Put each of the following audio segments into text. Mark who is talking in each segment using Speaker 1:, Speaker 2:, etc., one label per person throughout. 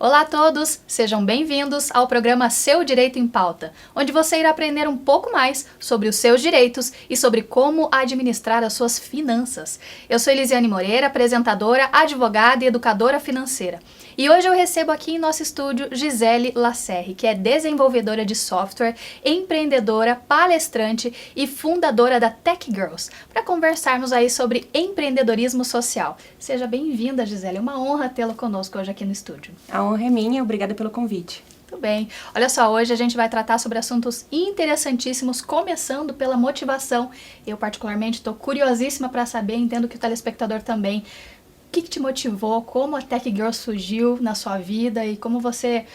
Speaker 1: Olá a todos, sejam bem-vindos ao programa Seu Direito em Pauta, onde você irá aprender um pouco mais sobre os seus direitos e sobre como administrar as suas finanças. Eu sou Elisiane Moreira, apresentadora, advogada e educadora financeira. E hoje eu recebo aqui em nosso estúdio Gisele Lacerre, que é desenvolvedora de software, empreendedora, palestrante e fundadora da Tech Girls, para conversarmos aí sobre empreendedorismo social. Seja bem-vinda, Gisele, é uma honra tê-la conosco hoje aqui no estúdio.
Speaker 2: A honra é minha, obrigada pelo convite.
Speaker 1: Muito bem. Olha só, hoje a gente vai tratar sobre assuntos interessantíssimos, começando pela motivação. Eu particularmente estou curiosíssima para saber, entendo que o telespectador também. O que te motivou, como a Tech Girl surgiu na sua vida e como você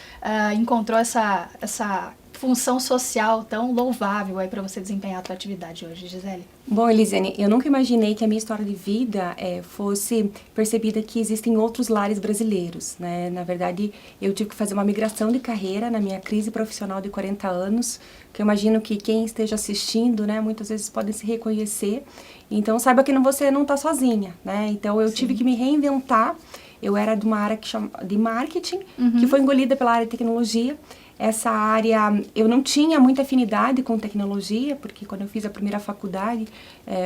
Speaker 1: encontrou essa função social tão louvável aí para você desempenhar a sua atividade hoje, Gisele?
Speaker 2: Bom, Elisiane, eu nunca imaginei que a minha história de vida fosse percebida que existem outros lares brasileiros, né? Na verdade, eu tive que fazer uma migração de carreira na minha crise profissional de 40 anos, que eu imagino que quem esteja assistindo, né, muitas vezes podem se reconhecer. Então, saiba que você não está sozinha, né? Então, eu tive que me reinventar. Eu era de uma área de marketing, que foi engolida pela área de tecnologia. Essa área, eu não tinha muita afinidade com tecnologia, porque quando eu fiz a primeira faculdade,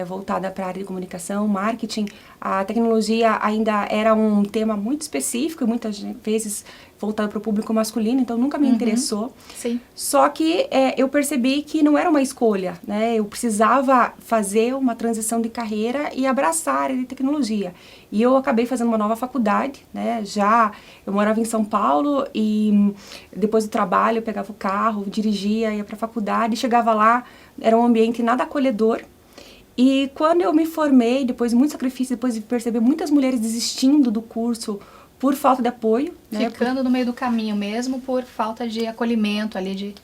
Speaker 2: voltada para a área de comunicação, marketing, a tecnologia ainda era um tema muito específico, e muitas vezes voltado para o público masculino, então nunca me interessou.
Speaker 1: Sim.
Speaker 2: Só que eu percebi que não era uma escolha, né? Eu precisava fazer uma transição de carreira e abraçar a área de tecnologia. E eu acabei fazendo uma nova faculdade, né? Eu morava em São Paulo e depois do trabalho eu pegava o carro, dirigia, ia para a faculdade, chegava lá, era um ambiente nada acolhedor. E quando eu me formei, depois de muito sacrifício, depois de perceber muitas mulheres desistindo do curso por falta de apoio,
Speaker 1: ficando no meio do caminho mesmo, por falta de acolhimento ali de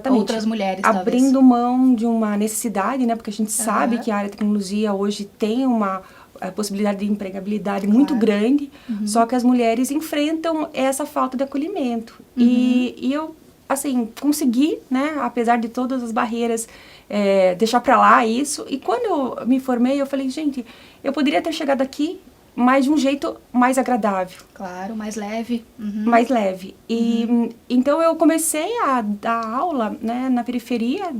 Speaker 1: outras mulheres,
Speaker 2: abrindo mão de uma necessidade, né? Porque a gente sabe que a área de tecnologia hoje tem uma possibilidade de empregabilidade muito grande, só que as mulheres enfrentam essa falta de acolhimento. E eu, assim, consegui, né? Apesar de todas as barreiras, deixar pra lá isso. E quando eu me formei, eu falei, gente, eu poderia ter chegado aqui, mas de um jeito mais agradável.
Speaker 1: Claro, mais leve.
Speaker 2: Mais leve. E então eu comecei a dar aula, né, na periferia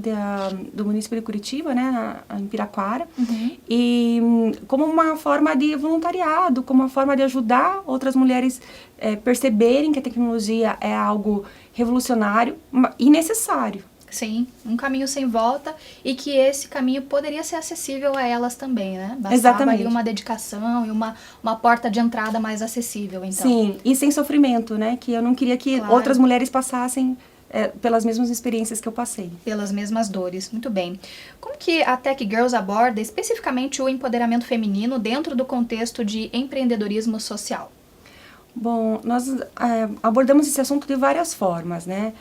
Speaker 2: do município de Curitiba, né, em Piraquara, e como uma forma de voluntariado, como uma forma de ajudar outras mulheres perceberem que a tecnologia é algo revolucionário e necessário.
Speaker 1: Sim, um caminho sem volta e que esse caminho poderia ser acessível a elas também, né? Bastava
Speaker 2: Exatamente.
Speaker 1: ali uma dedicação e uma porta de entrada mais acessível, então.
Speaker 2: Sim, e sem sofrimento, né? Que eu não queria que outras mulheres passassem pelas mesmas experiências que eu passei.
Speaker 1: Pelas mesmas dores, muito bem. Como que a Tech Girls aborda especificamente o empoderamento feminino dentro do contexto de empreendedorismo social?
Speaker 2: Bom, nós abordamos esse assunto de várias formas, né?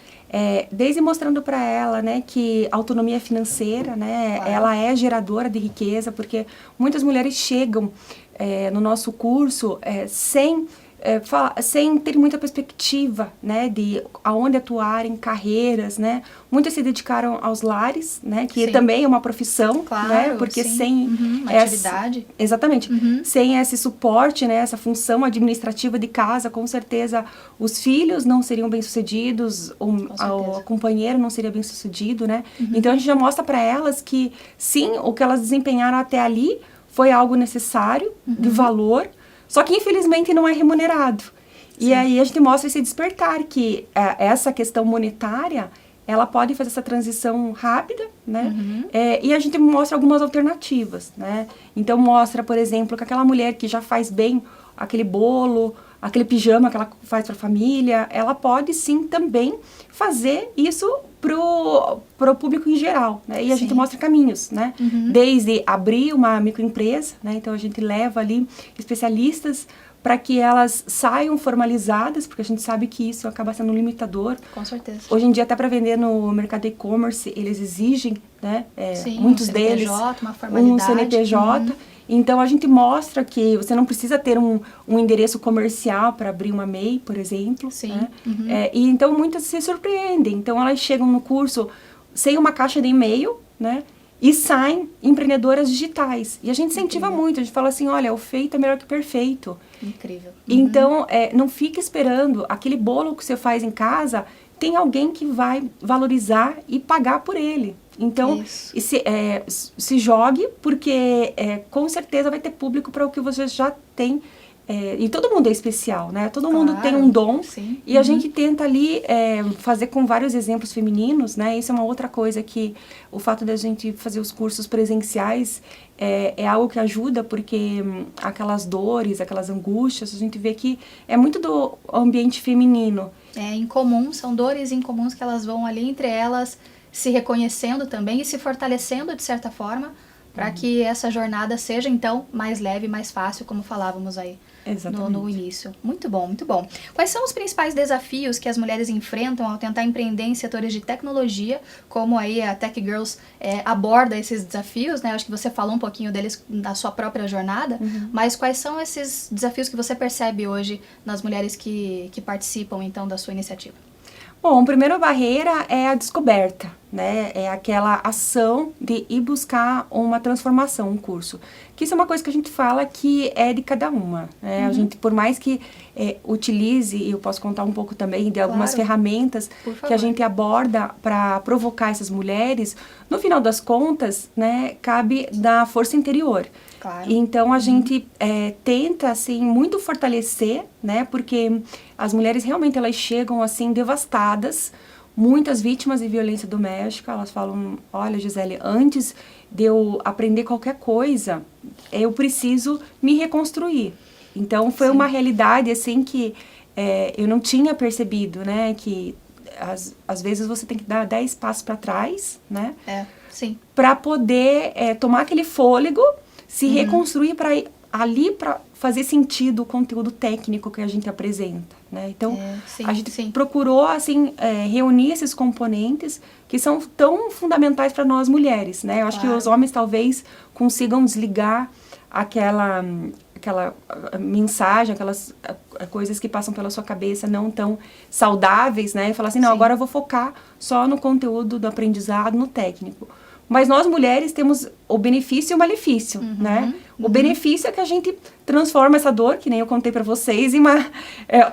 Speaker 2: Desde mostrando para ela, né, que a autonomia financeira, né, ela é geradora de riqueza, porque muitas mulheres chegam no nosso curso sem ter muita perspectiva, né, de aonde atuar em carreiras, né. Muitas se dedicaram aos lares, né, que também é uma profissão, né, porque sem
Speaker 1: uma atividade.
Speaker 2: Exatamente. Sem esse suporte, né, essa função administrativa de casa, com certeza os filhos não seriam bem-sucedidos, o companheiro não seria bem-sucedido, né. Então a gente já mostra para elas que sim, o que elas desempenharam até ali foi algo necessário, de valor, só que infelizmente não é remunerado. E aí a gente mostra esse despertar, que essa questão monetária, ela pode fazer essa transição rápida, né? E a gente mostra algumas alternativas, né? Então mostra, por exemplo, que aquela mulher que já faz bem aquele bolo, aquele pijama que ela faz para a família, ela pode sim também fazer isso pro público em geral, né? E a gente mostra caminhos, né? Desde abrir uma microempresa, né? Então a gente leva ali especialistas para que elas saiam formalizadas, porque a gente sabe que isso acaba sendo um limitador.
Speaker 1: Com certeza.
Speaker 2: Hoje em dia, até para vender no mercado e-commerce, eles exigem, né? Muitos deles,
Speaker 1: uma formalidade.
Speaker 2: um CNPJ. Então, a gente mostra que você não precisa ter um endereço comercial para abrir uma MEI, por exemplo.
Speaker 1: Sim.
Speaker 2: Né? E então, muitas se surpreendem. Então, elas chegam no curso sem uma caixa de e-mail, né? E saem empreendedoras digitais. E a gente incentiva muito. A gente fala assim, olha, o feito é melhor que o perfeito.
Speaker 1: Incrível.
Speaker 2: Então, não fique esperando aquele bolo que você faz em casa, tem alguém que vai valorizar e pagar por ele. Então, se jogue, porque com certeza vai ter público para o que você já tem. E todo mundo é especial, né? Todo mundo tem um dom.
Speaker 1: Sim.
Speaker 2: E a gente tenta ali fazer com vários exemplos femininos, né? Isso é uma outra coisa que o fato da gente fazer os cursos presenciais é algo que ajuda, porque aquelas dores, aquelas angústias, a gente vê que é muito do ambiente feminino.
Speaker 1: É incomum, são dores incomuns que elas vão ali entre elas se reconhecendo também e se fortalecendo de certa forma para que essa jornada seja então mais leve, mais fácil, como falávamos aí no início. Muito bom, muito bom. Quais são os principais desafios que as mulheres enfrentam ao tentar empreender em setores de tecnologia, como aí a Tech Girls aborda esses desafios, né? Acho que você falou um pouquinho deles da sua própria jornada, mas quais são esses desafios que você percebe hoje nas mulheres que participam então da sua iniciativa?
Speaker 2: Bom, a primeira barreira é a descoberta, né? É aquela ação de ir buscar uma transformação, um curso. Que isso é uma coisa que a gente fala que é de cada uma, né? A gente, por mais que utilize, e eu posso contar um pouco também de algumas ferramentas que a gente aborda para provocar essas mulheres, no final das contas, né, cabe da força interior.
Speaker 1: Claro.
Speaker 2: Então, a gente tenta, assim, muito fortalecer, né? Porque as mulheres realmente, elas chegam, assim, devastadas, muitas vítimas de violência doméstica, elas falam, olha, Gisele, antes de eu aprender qualquer coisa, eu preciso me reconstruir. Então, foi uma realidade, assim, que eu não tinha percebido, né? Que, às vezes, você tem que dar 10 passos para trás, né?
Speaker 1: Sim.
Speaker 2: Para poder tomar aquele fôlego, se reconstruir para ali para fazer sentido o conteúdo técnico que a gente apresenta, né? Então, a gente procurou, assim, reunir esses componentes que são tão fundamentais para nós mulheres, né? Eu acho que os homens talvez consigam desligar aquela mensagem, aquelas coisas que passam pela sua cabeça não tão saudáveis, né? E falar assim, não, agora eu vou focar só no conteúdo do aprendizado, no técnico. Mas nós, mulheres, temos o benefício e o malefício, né? O benefício é que a gente transforma essa dor, que nem eu contei para vocês, em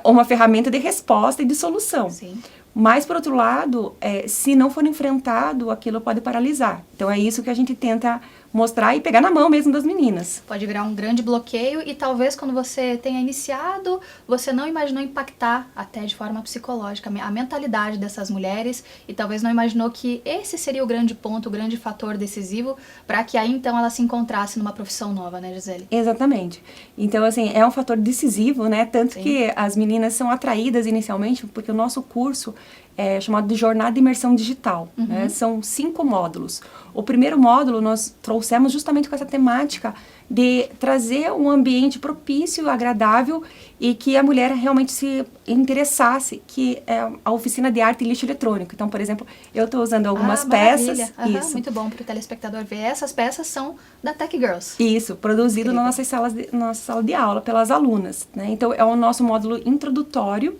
Speaker 2: uma ferramenta de resposta e de solução.
Speaker 1: Sim.
Speaker 2: Mas, por outro lado, se não for enfrentado, aquilo pode paralisar. Então, é isso que a gente tenta mostrar e pegar na mão mesmo das meninas.
Speaker 1: Pode virar um grande bloqueio e talvez quando você tenha iniciado, você não imaginou impactar até de forma psicológica a mentalidade dessas mulheres e talvez não imaginou que esse seria o grande ponto, o grande fator decisivo para que aí então ela se encontrasse numa profissão nova, né, Gisele?
Speaker 2: Exatamente. Então, assim, é um fator decisivo, né? Tanto que as meninas são atraídas inicialmente porque o nosso curso é chamado de Jornada de Imersão Digital, né? São 5 módulos. O primeiro módulo nós trouxemos justamente com essa temática de trazer um ambiente propício, agradável e que a mulher realmente se interessasse, que é a oficina de arte e lixo eletrônico. Então, por exemplo, eu estou usando algumas peças. Isso.
Speaker 1: Muito bom para o telespectador ver. Essas peças são da Tech Girls.
Speaker 2: Isso, produzido na nossa sala de aula pelas alunas, né? Então, é o nosso módulo introdutório,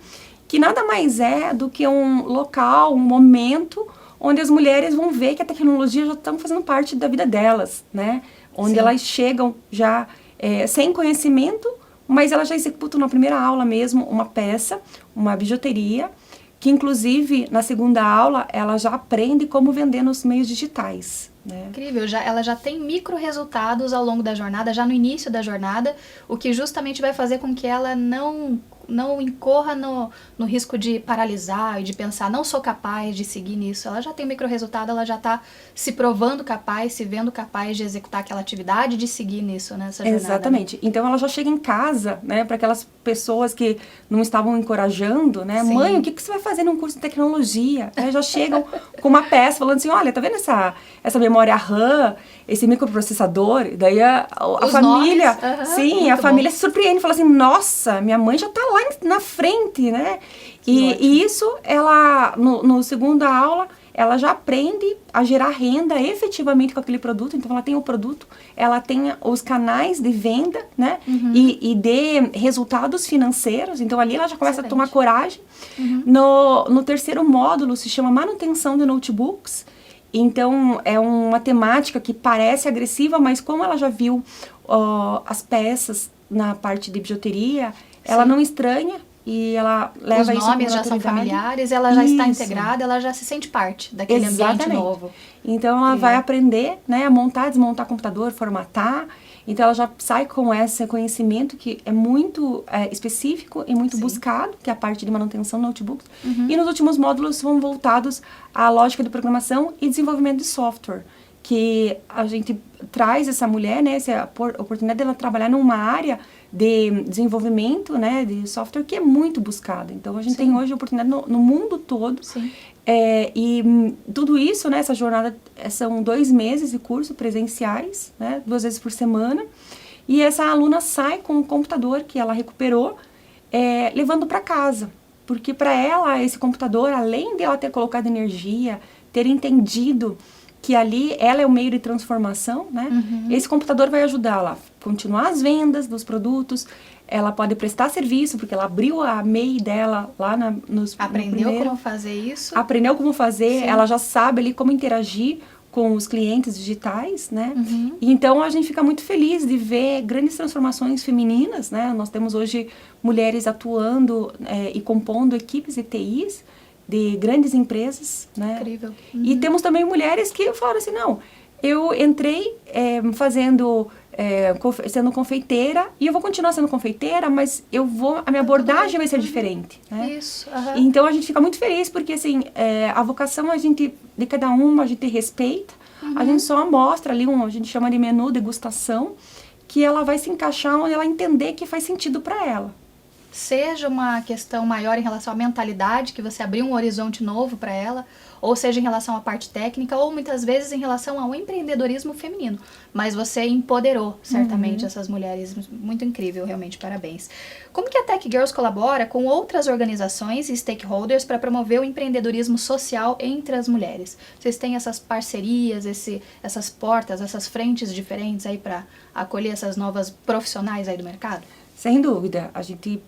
Speaker 2: que nada mais é do que um local, um momento onde as mulheres vão ver que a tecnologia já está fazendo parte da vida delas, né? Onde elas chegam já sem conhecimento, mas elas já executam na primeira aula mesmo uma peça, uma bijuteria, que inclusive na segunda aula ela já aprende como vender nos meios digitais. Né?
Speaker 1: Incrível, ela já tem micro resultados ao longo da jornada, já no início da jornada, o que justamente vai fazer com que ela não incorra no risco de paralisar e de pensar, não sou capaz de seguir nisso. Ela já tem micro resultado, ela já está se provando capaz, se vendo capaz de executar aquela atividade, de seguir nisso, nessa jornada.
Speaker 2: Exatamente. Né? Então ela já chega em casa, né, para aquelas pessoas que não estavam encorajando, né? Sim. Mãe, o que você vai fazer num curso de tecnologia? Aí já chegam com uma peça falando assim, olha, tá vendo essa memória RAM, esse microprocessador? Daí a família, sim, a família se surpreende, fala assim, nossa, minha mãe já tá lá na frente, né? E isso, ela, no segunda aula, ela já aprende a gerar renda efetivamente com aquele produto. Então, ela tem o produto, ela tem os canais de venda, né? E de resultados financeiros. Então, ali ela já começa a tomar coragem. No terceiro módulo, se chama manutenção de notebooks. Então, é uma temática que parece agressiva, mas como ela já viu as peças na parte de bijuteria, ela não estranha e ela leva isso com
Speaker 1: nomes já são familiares, ela já está integrada, ela já se sente parte daquele ambiente novo.
Speaker 2: Então, ela vai aprender, né, a montar, desmontar computador, formatar. Então, ela já sai com esse conhecimento que é muito específico e muito buscado, que é a parte de manutenção de notebooks. E nos últimos módulos são voltados à lógica de programação e desenvolvimento de software, que a gente traz essa mulher, né, essa oportunidade dela trabalhar numa área de desenvolvimento, né, de software que é muito buscado. Então, a gente tem hoje oportunidade no mundo todo. E tudo isso, né, essa jornada, são 2 meses de curso presenciais, né, 2 vezes por semana. E essa aluna sai com um computador que ela recuperou, levando para casa. Porque para ela, esse computador, além de ela ter colocado energia, ter entendido que ali ela é o meio de transformação, né? Esse computador vai ajudá-la a continuar as vendas dos produtos, ela pode prestar serviço, porque ela abriu a MEI dela lá
Speaker 1: Aprendeu como fazer isso.
Speaker 2: Aprendeu como fazer, ela já sabe ali como interagir com os clientes digitais, né? E então a gente fica muito feliz de ver grandes transformações femininas, né? Nós temos hoje mulheres atuando e compondo equipes de TIs, de grandes empresas, né?
Speaker 1: Incrível.
Speaker 2: E temos também mulheres que falaram assim, não, eu entrei sendo confeiteira e eu vou continuar sendo confeiteira, mas a minha abordagem vai ser diferente, né?
Speaker 1: Isso.
Speaker 2: Então a gente fica muito feliz porque assim, a vocação de cada uma a gente respeita, a gente só mostra ali a gente chama de menu degustação, que ela vai se encaixar onde ela entender que faz sentido para ela.
Speaker 1: Seja uma questão maior em relação à mentalidade, que você abriu um horizonte novo para ela, ou seja em relação à parte técnica, ou muitas vezes em relação ao empreendedorismo feminino. Mas você empoderou, certamente, essas mulheres. Muito incrível, realmente, parabéns. Como que a Tech Girls colabora com outras organizações e stakeholders para promover o empreendedorismo social entre as mulheres? Vocês têm essas parcerias, essas portas, essas frentes diferentes aí para acolher essas novas profissionais aí do mercado?
Speaker 2: Sem dúvida, a gente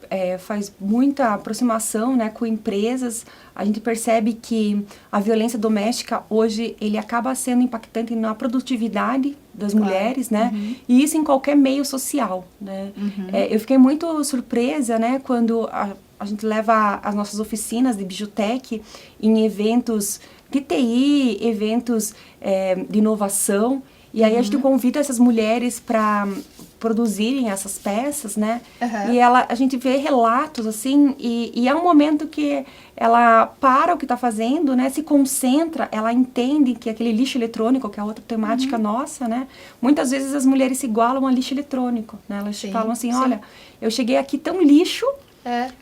Speaker 2: faz muita aproximação, né, com empresas, a gente percebe que a violência doméstica hoje, ele acaba sendo impactante na produtividade das mulheres, né, e isso em qualquer meio social, né. Eu fiquei muito surpresa, né, quando a gente leva as nossas oficinas de Bijutec em eventos de TI, eventos de inovação, e aí a gente convida essas mulheres para produzirem essas peças, né? E a gente vê relatos, assim, e é um momento que ela para o que está fazendo, né? Se concentra, ela entende que aquele lixo eletrônico, que é outra temática nossa, né? Muitas vezes as mulheres se igualam a lixo eletrônico, né? Elas falam assim, olha, eu cheguei aqui tão lixo.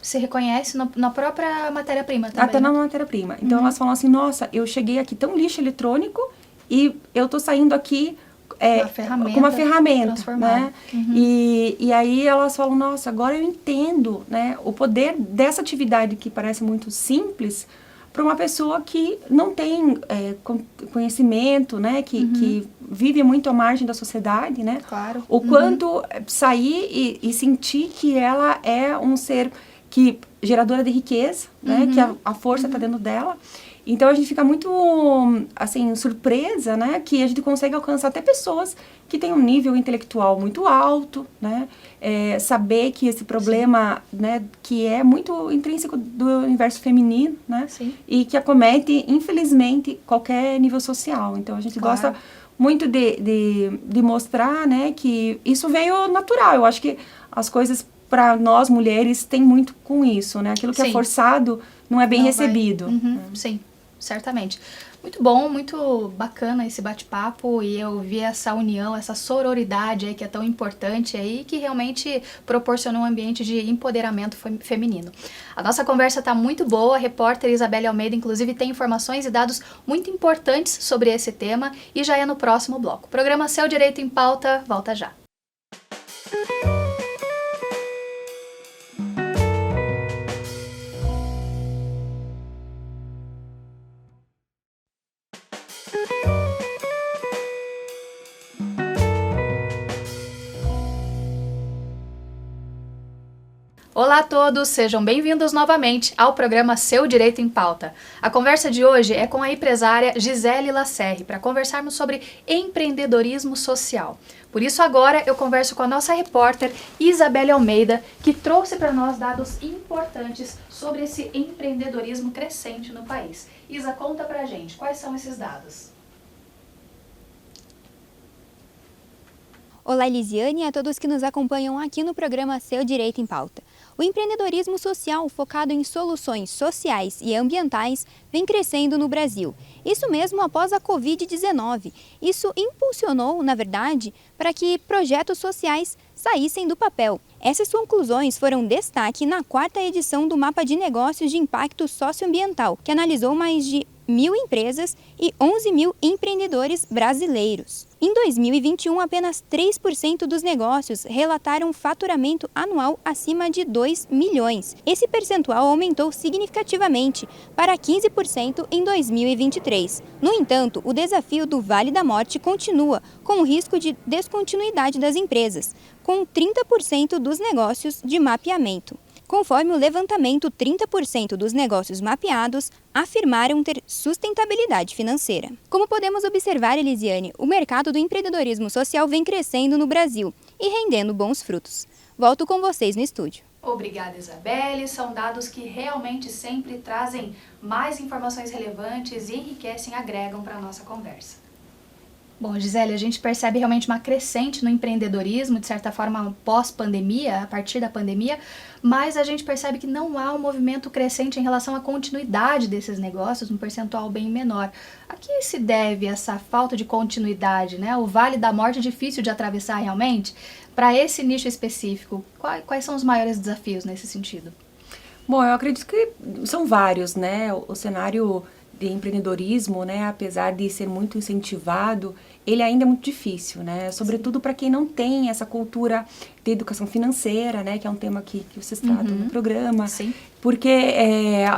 Speaker 1: Se reconhece na própria matéria-prima também.
Speaker 2: Até na matéria-prima. Então elas falam assim, nossa, eu cheguei aqui tão lixo eletrônico e eu tô saindo aqui com uma ferramenta, né? E aí elas falam, nossa, agora eu entendo, né, o poder dessa atividade que parece muito simples para uma pessoa que não tem conhecimento, né, que vive muito à margem da sociedade, né?
Speaker 1: Claro.
Speaker 2: O quanto sair e sentir que ela é um ser geradora de riqueza, né, que a força está dentro dela. Então, a gente fica muito, assim, surpresa, né, que a gente consegue alcançar até pessoas que têm um nível intelectual muito alto, né, saber que esse problema, né, que é muito intrínseco do universo feminino, né, e que acomete, infelizmente, qualquer nível social. Então, a gente gosta muito de mostrar, né, que isso veio natural. Eu acho que as coisas, para nós, mulheres, tem muito com isso, né, aquilo que é forçado não é bem recebido.
Speaker 1: Sim. Certamente. Muito bom, muito bacana esse bate-papo e eu vi essa união, essa sororidade aí que é tão importante aí, que realmente proporcionou um ambiente de empoderamento feminino. A nossa conversa está muito boa, a repórter Isabelle Almeida inclusive tem informações e dados muito importantes sobre esse tema e já é no próximo bloco. O programa Seu Direito em Pauta volta já. Olá a todos, sejam bem-vindos novamente ao programa Seu Direito em Pauta. A conversa de hoje é com a empresária Gisele Lacerre, para conversarmos sobre empreendedorismo social. Por isso agora eu converso com a nossa repórter Isabelle Almeida, que trouxe para nós dados importantes sobre esse empreendedorismo crescente no país. Isa, conta pra gente, quais são esses dados?
Speaker 3: Olá, Elisiane, e a todos que nos acompanham aqui no programa Seu Direito em Pauta. O empreendedorismo social focado em soluções sociais e ambientais vem crescendo no Brasil. Isso mesmo após a Covid-19. Isso impulsionou, na verdade, para que projetos sociais saíssem do papel. Essas conclusões foram destaque na 4ª edição do Mapa de Negócios de Impacto Socioambiental, que analisou mais de 1.000 empresas e 11 mil empreendedores brasileiros. Em 2021, apenas 3% dos negócios relataram faturamento anual acima de 2 milhões. Esse percentual aumentou significativamente para 15% em 2023. No entanto, o desafio do Vale da Morte continua, com o risco de descontinuidade das empresas, com 30% dos negócios de mapeamento. Conforme o levantamento, 30% dos negócios mapeados afirmaram ter sustentabilidade financeira. Como podemos observar, Elisiane, o mercado do empreendedorismo social vem crescendo no Brasil e rendendo bons frutos. Volto com vocês no estúdio.
Speaker 1: Obrigada, Isabelle. São dados que realmente sempre trazem mais informações relevantes e enriquecem, agregam para a nossa conversa. Bom, Gisele, a gente percebe realmente uma crescente no empreendedorismo, de certa forma pós-pandemia, a partir da pandemia, mas a gente percebe que não há um movimento crescente em relação à continuidade desses negócios, um percentual bem menor. A que se deve essa falta de continuidade, né? O Vale da Morte é difícil de atravessar realmente. Para esse nicho específico, quais são os maiores desafios nesse sentido?
Speaker 2: Bom, eu acredito que são vários, né? O cenário de empreendedorismo, né, apesar de ser muito incentivado, ele ainda é muito difícil, né, sobretudo para quem não tem essa cultura de educação financeira, né, que é um tema que vocês tratam no programa.
Speaker 1: Sim.
Speaker 2: Porque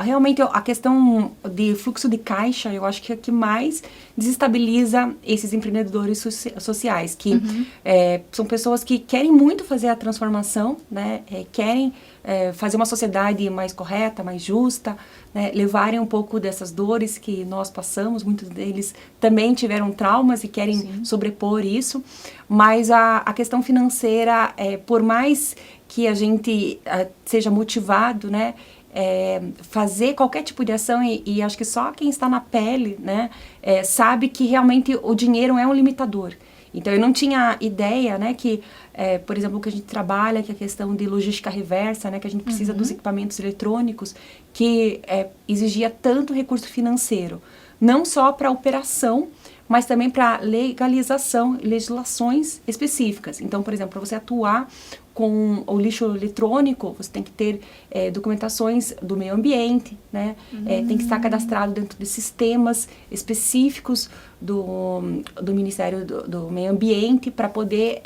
Speaker 2: realmente a questão de fluxo de caixa, eu acho que é o que mais desestabiliza esses empreendedores sociais, que são pessoas que querem muito fazer a transformação, né, querem fazer uma sociedade mais correta, mais justa, né, levarem um pouco dessas dores que nós passamos, muitos deles também tiveram traumas e querem sobrepor isso, mas a questão financeira, por mais que a gente seja motivado, né, fazer qualquer tipo de ação, e acho que só quem está na pele, né, sabe que realmente o dinheiro é um limitador. Então, eu não tinha ideia, né, que, por exemplo, o que a gente trabalha, que é a questão de logística reversa, né, que a gente precisa dos equipamentos eletrônicos, que exigia tanto recurso financeiro, não só para operação, mas também para legalização, legislações específicas. Então, por exemplo, para você atuar com o lixo eletrônico, você tem que ter documentações do meio ambiente, né? Tem que estar cadastrado dentro de sistemas específicos do Ministério do Meio Ambiente para poder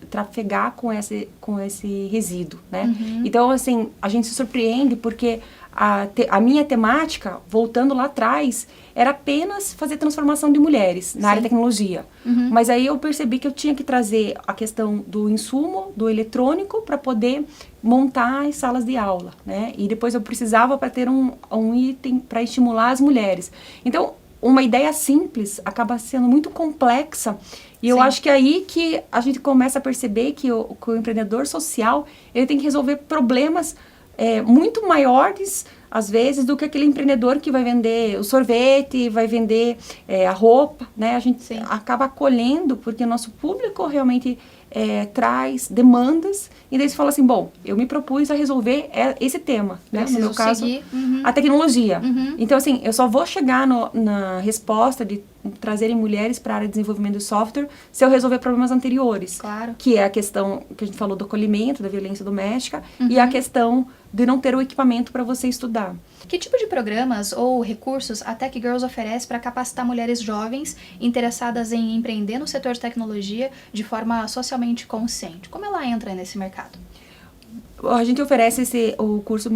Speaker 2: trafegar com esse resíduo, né? Então, assim, a gente se surpreende porque a minha temática, voltando lá atrás, era apenas fazer transformação de mulheres na área de tecnologia. Mas aí eu percebi que eu tinha que trazer a questão do insumo, do eletrônico, para poder montar as salas de aula, né? E depois eu precisava para ter um item para estimular as mulheres. Então, uma ideia simples acaba sendo muito complexa. E eu acho que é aí que a gente começa a perceber que o empreendedor social, ele tem que resolver problemas muito maiores, às vezes, do que aquele empreendedor que vai vender o sorvete, vai vender a roupa, né? A gente acaba acolhendo, porque o nosso público realmente traz demandas, e daí você fala assim, bom, eu me propus a resolver esse tema, né? No meu caso, a tecnologia. Então, assim, eu só vou chegar na resposta de trazerem mulheres para a área de desenvolvimento de software se eu resolver problemas anteriores.
Speaker 1: Claro.
Speaker 2: Que é a questão que a gente falou do acolhimento, da violência doméstica, e a questão de não ter o equipamento para você estudar.
Speaker 1: Que tipo de programas ou recursos a Tech Girls oferece para capacitar mulheres jovens interessadas em empreender no setor de tecnologia de forma socialmente consciente? Como ela entra nesse mercado?
Speaker 2: A gente oferece o curso,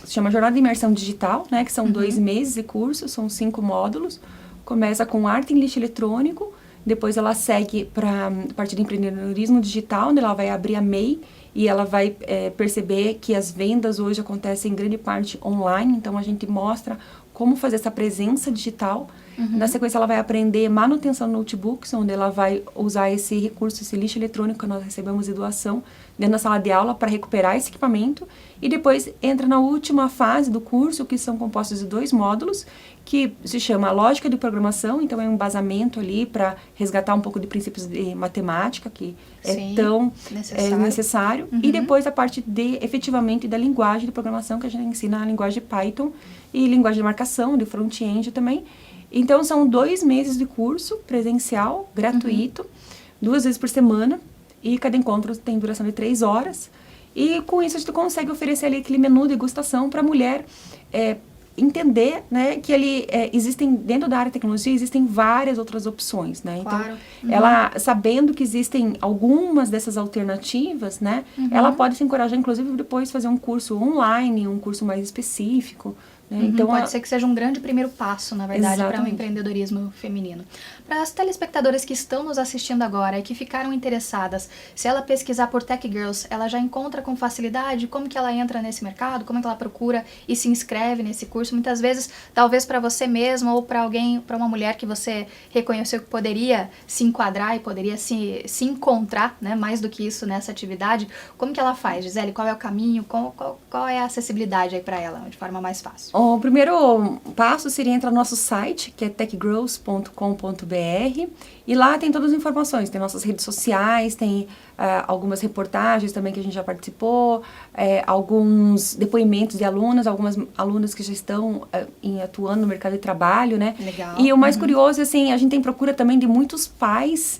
Speaker 2: se chama Jornada de Imersão Digital, né, que são 2 meses de curso, são 5 módulos. Começa com arte em lixo eletrônico, depois ela segue para a parte de empreendedorismo digital, onde ela vai abrir a MEI, e ela vai perceber que as vendas hoje acontecem em grande parte online, então a gente mostra como fazer essa presença digital. Na sequência, ela vai aprender manutenção de notebooks, onde ela vai usar esse recurso, esse lixo eletrônico que nós recebemos de doação dentro da sala de aula para recuperar esse equipamento. E depois entra na última fase do curso, que são compostos de 2 módulos, que se chama Lógica de Programação, então é um embasamento ali para resgatar um pouco de princípios de matemática, que é tão necessário. E depois a parte efetivamente da linguagem de programação, que a gente ensina a linguagem de Python e linguagem de marcação, de front-end também. Então, são 2 meses de curso presencial, gratuito, 2 vezes por semana, e cada encontro tem duração de 3 horas. E com isso a gente consegue oferecer ali aquele menu de degustação para a mulher entender, né, que existem, dentro da área de tecnologia, existem várias outras opções, né? Então, ela, sabendo que existem algumas dessas alternativas, né, ela pode se encorajar, inclusive, depois fazer um curso online, um curso mais específico, né? Então,
Speaker 1: pode ser que seja um grande primeiro passo, na verdade, para o empreendedorismo feminino. Para as telespectadoras que estão nos assistindo agora e que ficaram interessadas, se ela pesquisar por Tech Girls, ela já encontra com facilidade como que ela entra nesse mercado, como é que ela procura e se inscreve nesse curso? Muitas vezes, talvez para você mesma ou para alguém, para uma mulher que você reconheceu que poderia se enquadrar e poderia se encontrar, né, mais do que isso nessa atividade, como que ela faz, Gisele? Qual é o caminho? Qual é a acessibilidade aí para ela, de forma mais fácil?
Speaker 2: O primeiro passo seria entrar no nosso site, que é techgrowth.com.br, e lá tem todas as informações, tem nossas redes sociais, tem algumas reportagens também que a gente já participou, alguns depoimentos de alunas, algumas alunas que já estão atuando no mercado de trabalho, né?
Speaker 1: Legal.
Speaker 2: E o mais curioso, assim, a gente tem procura também de muitos pais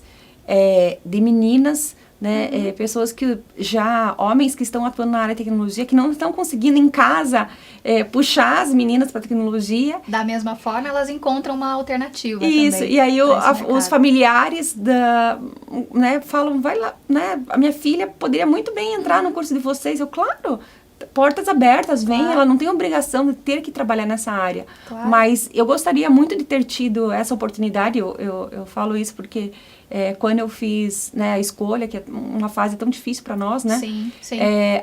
Speaker 2: de meninas, né, pessoas que homens que estão atuando na área de tecnologia, que não estão conseguindo em casa puxar as meninas para tecnologia.
Speaker 1: Da mesma forma, elas encontram uma alternativa.
Speaker 2: Isso,
Speaker 1: também,
Speaker 2: e aí os familiares né, falam, vai lá, né, a minha filha poderia muito bem entrar no curso de vocês. Eu, claro, portas abertas, vem, ela não tem obrigação de ter que trabalhar nessa área. Claro. Mas eu gostaria muito de ter tido essa oportunidade, eu falo isso porque quando eu fiz, né, a escolha, que é uma fase tão difícil para nós, né?
Speaker 1: Sim, sim.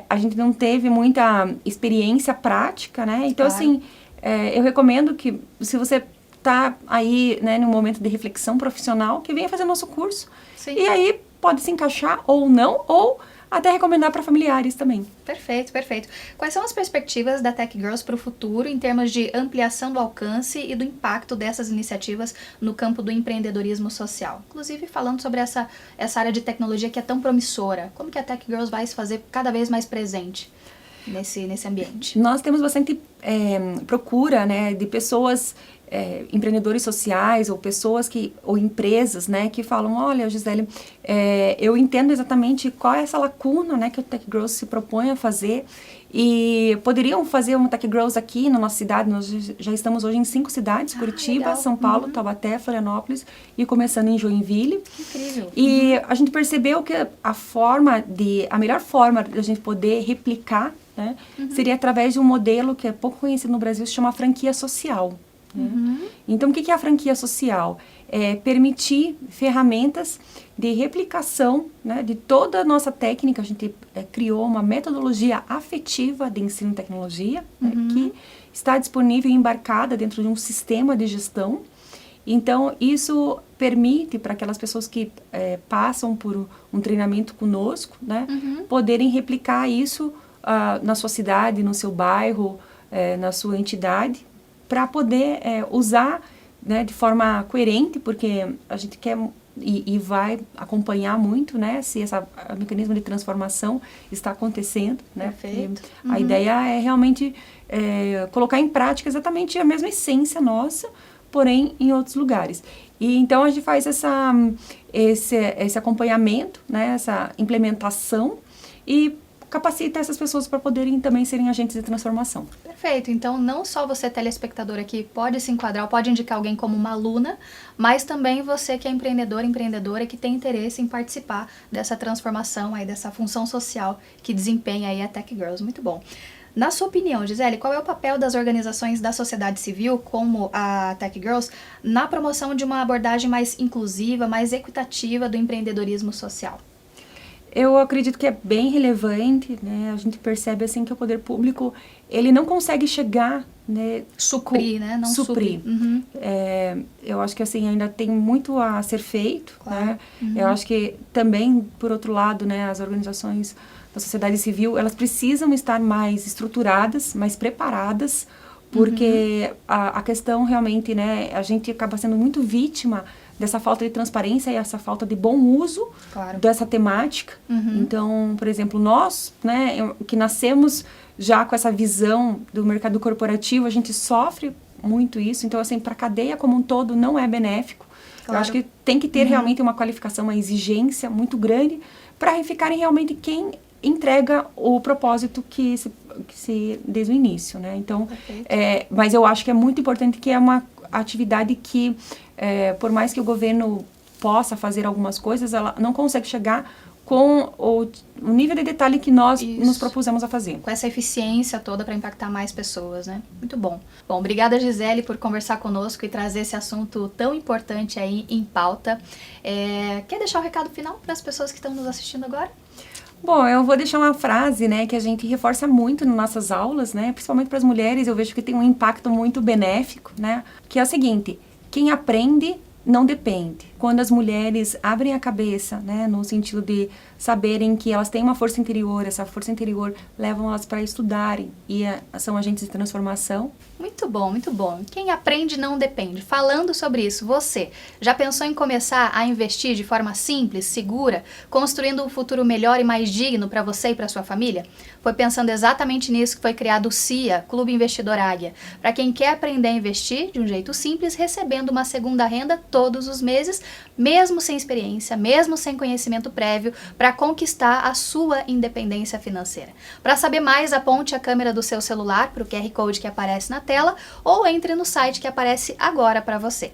Speaker 2: A gente não teve muita experiência prática, né? Então, assim, eu recomendo que, se você tá aí, né, num momento de reflexão profissional, que venha fazer nosso curso. Sim. E aí pode se encaixar ou não, ou até recomendar para familiares também.
Speaker 1: Perfeito, perfeito. Quais são as perspectivas da Tech Girls para o futuro em termos de ampliação do alcance e do impacto dessas iniciativas no campo do empreendedorismo social? Inclusive falando sobre essa área de tecnologia que é tão promissora. Como que a Tech Girls vai se fazer cada vez mais presente nesse ambiente?
Speaker 2: Nós temos bastante procura, né, de pessoas, empreendedores sociais ou empresas, né, que falam, olha, Gisele, eu entendo exatamente qual é essa lacuna, né, que o Tech Girls se propõe a fazer, e poderiam fazer uma Tech Girls aqui na nossa cidade. Nós já estamos hoje em 5 cidades, Curitiba, legal. São Paulo, Taubaté, Florianópolis, e começando em Joinville.
Speaker 1: Incrível.
Speaker 2: E a gente percebeu que a melhor forma de a gente poder replicar, né, seria através de um modelo que é pouco conhecido no Brasil, se chama franquia social. Então, o que é a franquia social? É permitir ferramentas de replicação, né, de toda a nossa técnica. A gente criou uma metodologia afetiva de ensino e tecnologia, né, que está disponível e embarcada dentro de um sistema de gestão. Então, isso permite para aquelas pessoas que passam por um treinamento conosco, né, poderem replicar isso na sua cidade, no seu bairro, na sua entidade, para poder usar, né, de forma coerente, porque a gente quer e vai acompanhar muito, né, se esse mecanismo de transformação está acontecendo, né?
Speaker 1: Perfeito.
Speaker 2: A ideia é realmente colocar em prática exatamente a mesma essência nossa, porém em outros lugares. E então a gente faz esse acompanhamento, né, essa implementação, e capacita essas pessoas para poderem também serem agentes de transformação.
Speaker 1: Perfeito. Então, não só você, telespectador aqui, pode se enquadrar, ou pode indicar alguém como uma aluna, mas também você que é empreendedor, empreendedora, que tem interesse em participar dessa transformação, aí, dessa função social que desempenha aí a Tech Girls. Muito bom. Na sua opinião, Gisele, qual é o papel das organizações da sociedade civil, como a Tech Girls, na promoção de uma abordagem mais inclusiva, mais equitativa do empreendedorismo social?
Speaker 2: Eu acredito que é bem relevante, né? A gente percebe assim que o poder público, ele não consegue chegar, né?
Speaker 1: Suprir, né? Não
Speaker 2: suprir.
Speaker 1: Uhum.
Speaker 2: Eu acho que assim ainda tem muito a ser feito,
Speaker 1: Claro.
Speaker 2: né?
Speaker 1: Uhum.
Speaker 2: Eu acho que também, por outro lado, né, as organizações da sociedade civil, elas precisam estar mais estruturadas, mais preparadas, porque a questão realmente, né, a gente acaba sendo muito vítima dessa falta de transparência e essa falta de bom uso dessa temática. Então, por exemplo, nós, né, que nascemos já com essa visão do mercado corporativo, a gente sofre muito isso. Então, assim, para a cadeia como um todo não é benéfico. Eu acho que tem que ter realmente uma qualificação, uma exigência muito grande para verificarem realmente quem entrega o propósito que se desde o início, né? Então, mas eu acho que é muito importante que é uma atividade que, por mais que o governo possa fazer algumas coisas, ela não consegue chegar com o nível de detalhe que nós nos propusemos a fazer.
Speaker 1: Com essa eficiência toda para impactar mais pessoas, né? Muito bom. Bom, obrigada, Gisele, por conversar conosco e trazer esse assunto tão importante aí em pauta. Quer deixar um recado final para as pessoas que estão nos assistindo agora?
Speaker 2: Bom, eu vou deixar uma frase, né, que a gente reforça muito nas nossas aulas, né, principalmente para as mulheres, eu vejo que tem um impacto muito benéfico, né, que é o seguinte: quem aprende não depende. Quando as mulheres abrem a cabeça, né, no sentido de saberem que elas têm uma força interior, essa força interior leva elas para estudarem e são agentes de transformação.
Speaker 1: Muito bom, muito bom. Quem aprende não depende. Falando sobre isso, você já pensou em começar a investir de forma simples, segura, construindo um futuro melhor e mais digno para você e para sua família? Foi pensando exatamente nisso que foi criado o CIA, Clube Investidor Águia, para quem quer aprender a investir de um jeito simples, recebendo uma segunda renda todos os meses, mesmo sem experiência, mesmo sem conhecimento prévio, para conquistar a sua independência financeira. Para saber mais, aponte a câmera do seu celular para o QR Code que aparece na tela ou entre no site que aparece agora para você.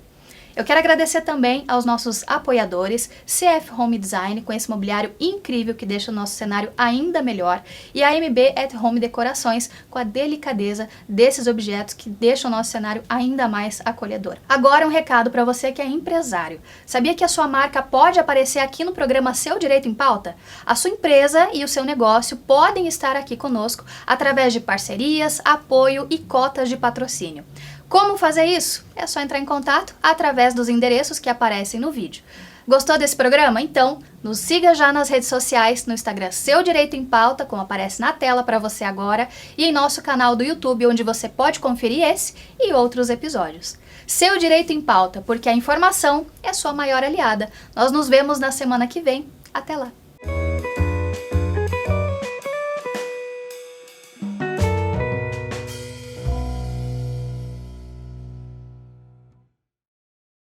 Speaker 1: Eu quero agradecer também aos nossos apoiadores, CF Home Design, com esse mobiliário incrível que deixa o nosso cenário ainda melhor, e a MB at Home Decorações, com a delicadeza desses objetos que deixam o nosso cenário ainda mais acolhedor. Agora um recado para você que é empresário. Sabia que a sua marca pode aparecer aqui no programa Seu Direito em Pauta? A sua empresa e o seu negócio podem estar aqui conosco através de parcerias, apoio e cotas de patrocínio. Como fazer isso? É só entrar em contato através dos endereços que aparecem no vídeo. Gostou desse programa? Então, nos siga já nas redes sociais, no Instagram Seu Direito em Pauta, como aparece na tela para você agora, e em nosso canal do YouTube, onde você pode conferir esse e outros episódios. Seu Direito em Pauta, porque a informação é sua maior aliada. Nós nos vemos na semana que vem. Até lá!